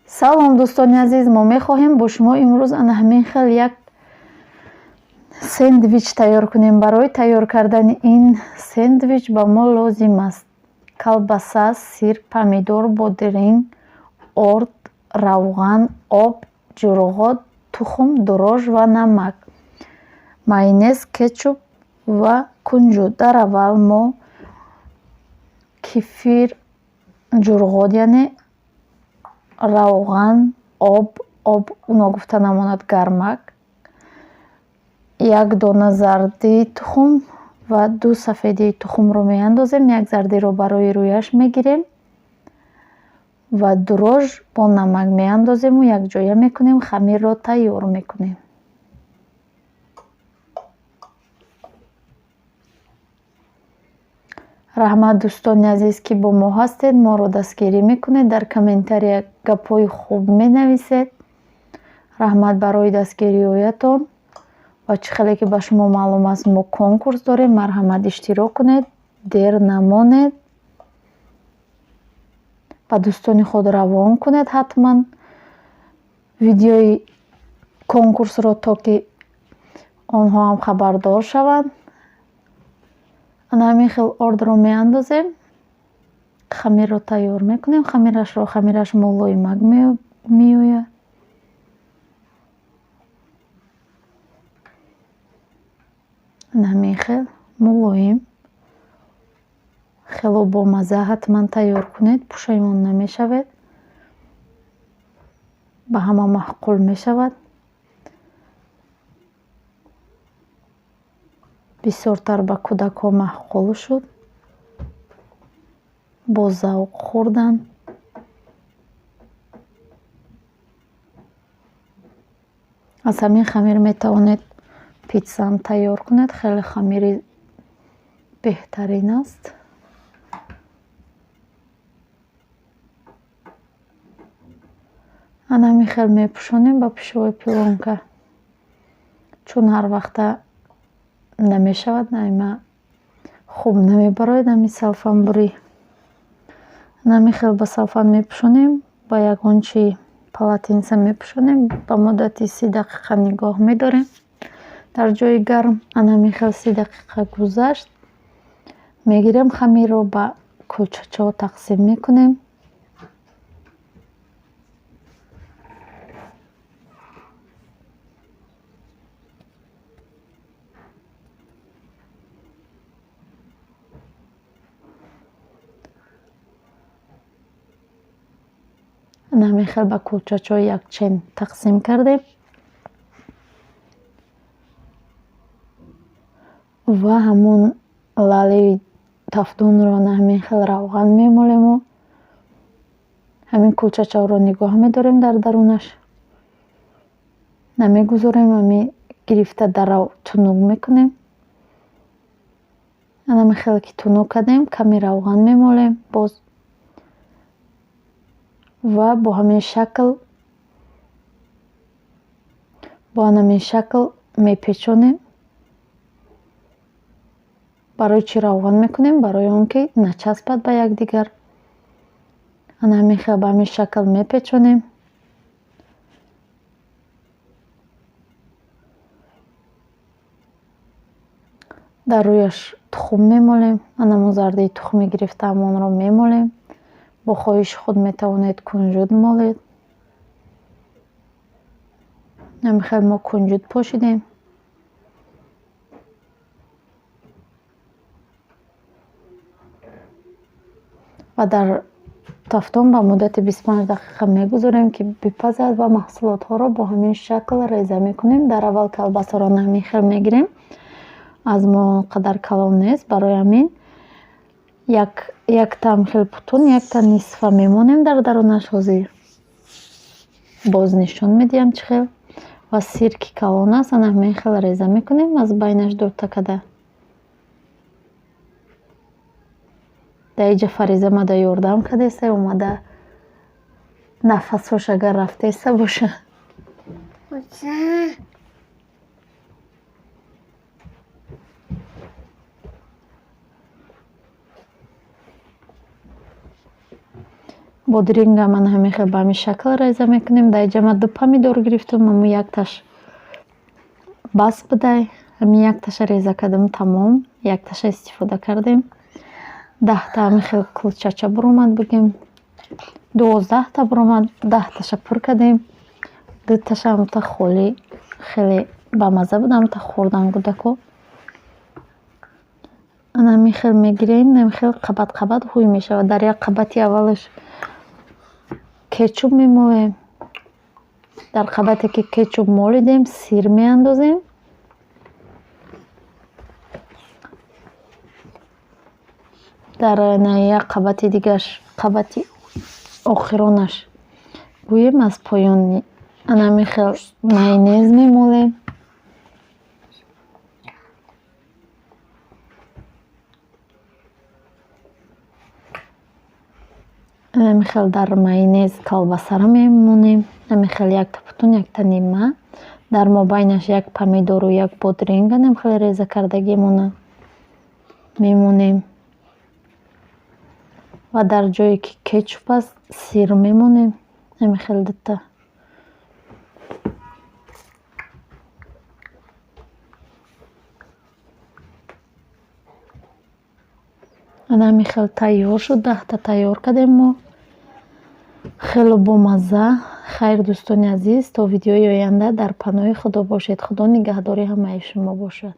салом дӯстони азиз, мо мехоҳем бо шумо имрӯз ана ҳамин хел як сендвич тайёр кунем. Барои тайёр кардани ин сендвич ба мо лозим аст колбаса, сир, помидор, бодиринг, орд, равған, об, ҷурғот, тухм, дурож ва намак, майонез, кетчуп ва кунҷут. Дар аввал мо кефир, ҷурғот яъне равған, об ногуфта намонад, гармак, як дона зарди тухм ва ду сафедии тухмро меандозем. Як зардиро барои рӯяш мегирем ва дурож бо намак меандозему якҷоя мекунем, хамирро тайёр мекунем. раҳмат дӯстони азиз, ки бо мо ҳастед, моро дастгирӣ мекунед, дар комментария гапҳои хуб менависед. раҳмат барои дастгириёятон. ва чӣ хеле ки ба шумо маълум аст, мо конкурс дорем. марҳамат иштирок кунед, дер намонед, ба дӯстони худ равон кунед ҳатман видеои конкурсро, то ки онҳо ҳам хабардор шаванд. ана ҳамин хел ордро меандозем, хамирро тайёр мекунем. Хамираш молоимак меояд. ана ҳамин хел мулоим, хело бомазза ҳатман тайёр кунед, пушаймон намешавед, ба ҳама маъқул мешавад. бисёртар ба кӯдакҳо маъқул шуд, бо завқ хӯрдан. аз ҳамин хамир метавонед питсаам тайёр кунед. хеле хамири беҳтарин аст. ана ҳамин хел мепӯшонем ба пишои пилонка, чун ҳар вақта намешавад, айма хуб намебарояд ҳамин салфанбурӣ. ана ҳамин хел ба салфан мепӯшонем, ба ягончи полотенса мепӯшонем, ба муддати 30 дақиқа нигоҳ медорем дар ҷои гарм. ана ҳамин хел 30 дақиқа гузашт. мегирем хамирро ба кӯчачо тақсим мекунем. ана ҳамин хел ба кӯчачо якчен тақсим кардем ва ҳамун лалаи тафдонро ана ҳамин хел равған мемолему. ҳамин кӯчачаро нигоҳ медорем, дар дарунаш намегузорем, ҳамин гирифта дарав тунук мекунем. ана ҳамин хел ки тунук кардем, каме равған мемолем боз ва бо ҳамин шакл мепечонем. барои чӣ равған мекунем? Барои он ки начаспад ба якдигар. ана ҳамин хел ба ҳамин шакл мепечонем. дар рӯяш тухм мемолем. ана мо зардии тухми гирифтаам, онро мемолем. бо хоҳиши худ метавонед кунҷут молед. ҳамин хел мо кунҷут пошидем. ва дар тафтон ба муддати 25 дақиқа мегузорем ки бипазад ва маҳсулотҳоро бо ҳамин шакл реза мекунем. дар аввал колбасаро ҳамин хел мегирем, аз мо он қадар калон нест. барои ҳамин якта ҳамин хел бутун, якта нисфа мемонем дар дарунаш. ҳозир боз нишон медиҳам чӣ хел. ва сир ки калон аст, ана ҳамин хел реза мекунем аз байнаш дуртакада. дар иҷа Фариза мада ёрдам кардеса, омада нафасош агар рафтеса боша. бодиринга ман ҳамин хел ба ҳамин шакл реза мекунем. Дар ҷамъа 2 помидор гирифтам, аммо якташ бас будай. Ҳамин якташа реза кардем тамом. Якташа истифода кардем. 10 ҳамин хел кулчача буромад бигем. 12 буромад. 10 пур кардем. 2 ҳамта холӣ хеле бамаза буд. Ҳамта хӯрдан гудако. Ана ҳамин хел мегирем. ҳамин хел қабат ҳуй мешавад. Дар як қабати аввалаш кетчуп мемолем. дар қабате ки кетчуп молидем, сир меандозем. дар як қабати дигаш, қабати охиронаш гӯем аз поёни ана ҳамин хел майонез мемолем. ҳамин хел дар майонез колбасаро мемонем. ҳамин хел якта бутун, якта нима. дар мобайнаш як помидору як бодиринга ҳамин хел реза кардагимона мемонем. ва дар ҷое ки кетчуп аст, сир мемонем. ҳамин хел 2. ана ҳамин хел тайёр шуд. 10 тайёр кардем мо. хеле бомазза. хайр дӯстони азиз, то видеои оянда дар паноҳи худо бошед. худо нигаҳдори ҳамаи шумо бошад.